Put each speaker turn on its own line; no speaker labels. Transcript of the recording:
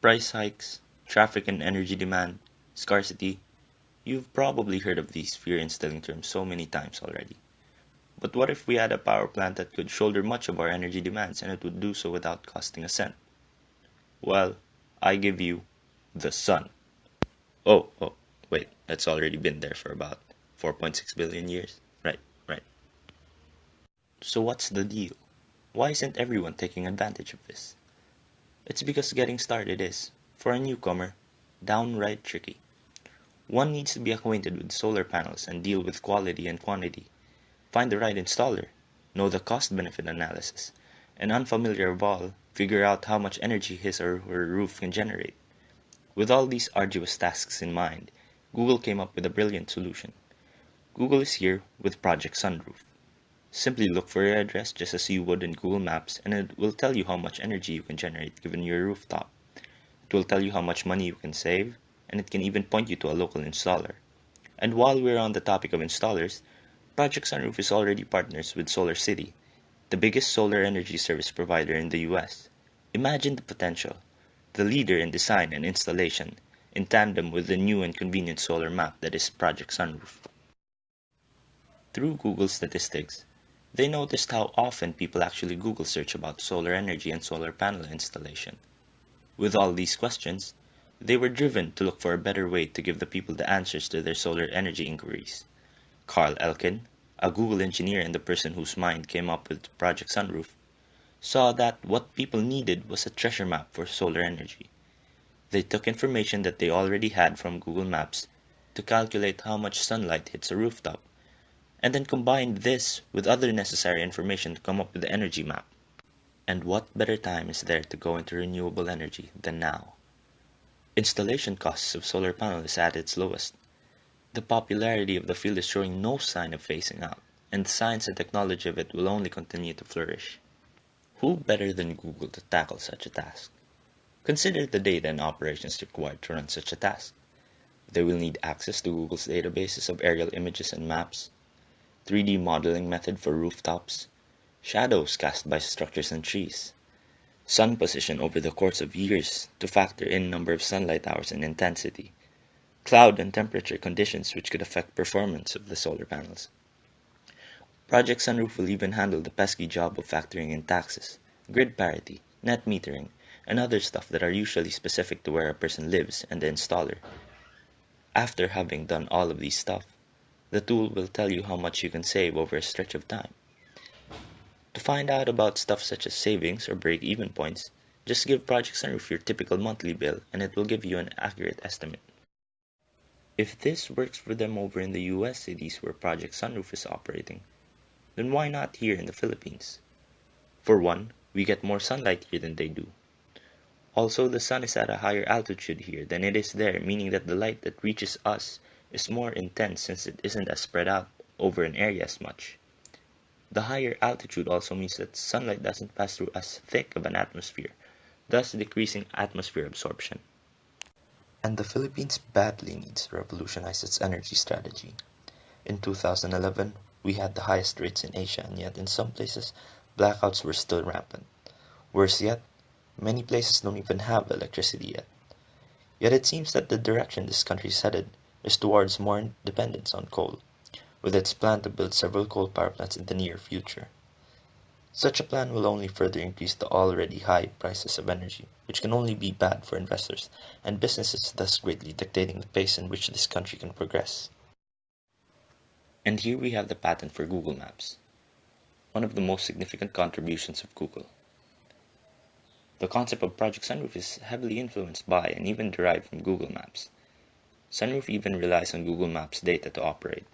Price hikes, traffic and energy demand, scarcity. You've probably heard of these fear-instilling terms so many times already. But what if we had a power plant that could shoulder much of our energy demands and it would do so without costing a cent? Well, I give you the sun. Wait, that's already been there for about 4.6 billion years. Right. So what's the deal? Why isn't everyone taking advantage of this? It's because getting started is, for a newcomer, downright tricky. One needs to be acquainted with solar panels and deal with quality and quantity, find the right installer, know the cost-benefit analysis, and unfamiliar of all, figure out how much energy his or her roof can generate. With all these arduous tasks in mind, Google came up with a brilliant solution. Google is here with Project Sunroof. Simply look for your address just as you would in Google Maps and it will tell you how much energy you can generate given your rooftop. It will tell you how much money you can save, and it can even point you to a local installer. And while we're on the topic of installers, Project Sunroof is already partners with SolarCity, the biggest solar energy service provider in the US. Imagine the potential. The leader in design and installation, in tandem with the new and convenient solar map that is Project Sunroof. Through Google statistics, they noticed how often people actually Google search about solar energy and solar panel installation. With all these questions, they were driven to look for a better way to give the people the answers to their solar energy inquiries. Carl Elkin, a Google engineer and the person whose mind came up with Project Sunroof, saw that what people needed was a treasure map for solar energy. They took information that they already had from Google Maps to calculate how much sunlight hits a rooftop, and then combined this with other necessary information to come up with the energy map. And what better time is there to go into renewable energy than now? Installation costs of solar panels is at its lowest. The popularity of the field is showing no sign of phasing out, and the science and technology of it will only continue to flourish. Who better than Google to tackle such a task? Consider the data and operations required to run such a task. They will need access to Google's databases of aerial images and maps, 3D modeling method for rooftops, shadows cast by structures and trees, sun position over the course of years to factor in number of sunlight hours and intensity, cloud and temperature conditions which could affect performance of the solar panels. Project Sunroof will even handle the pesky job of factoring in taxes, grid parity, net metering, and other stuff that are usually specific to where a person lives and the installer. After having done all of these stuff, the tool will tell you how much you can save over a stretch of time. To find out about stuff such as savings or break-even points, just give Project Sunroof your typical monthly bill and it will give you an accurate estimate. If this works for them over in the US cities where Project Sunroof is operating, then why not here in the Philippines? For one, we get more sunlight here than they do. Also, the sun is at a higher altitude here than it is there, meaning that the light that reaches us is more intense since it isn't as spread out over an area as much. The higher altitude also means that sunlight doesn't pass through as thick of an atmosphere, thus decreasing atmosphere absorption. And the Philippines badly needs to revolutionize its energy strategy. In 2011, we had the highest rates in Asia, and yet in some places, blackouts were still rampant. Worse yet, many places don't even have electricity yet. Yet it seems that the direction this country is headed is towards more dependence on coal, with its plan to build several coal power plants in the near future. Such a plan will only further increase the already high prices of energy, which can only be bad for investors and businesses, thus greatly dictating the pace in which this country can progress. And here we have the patent for Google Maps, one of the most significant contributions of Google. The concept of Project Sunroof is heavily influenced by and even derived from Google Maps. Sunroof even relies on Google Maps data to operate.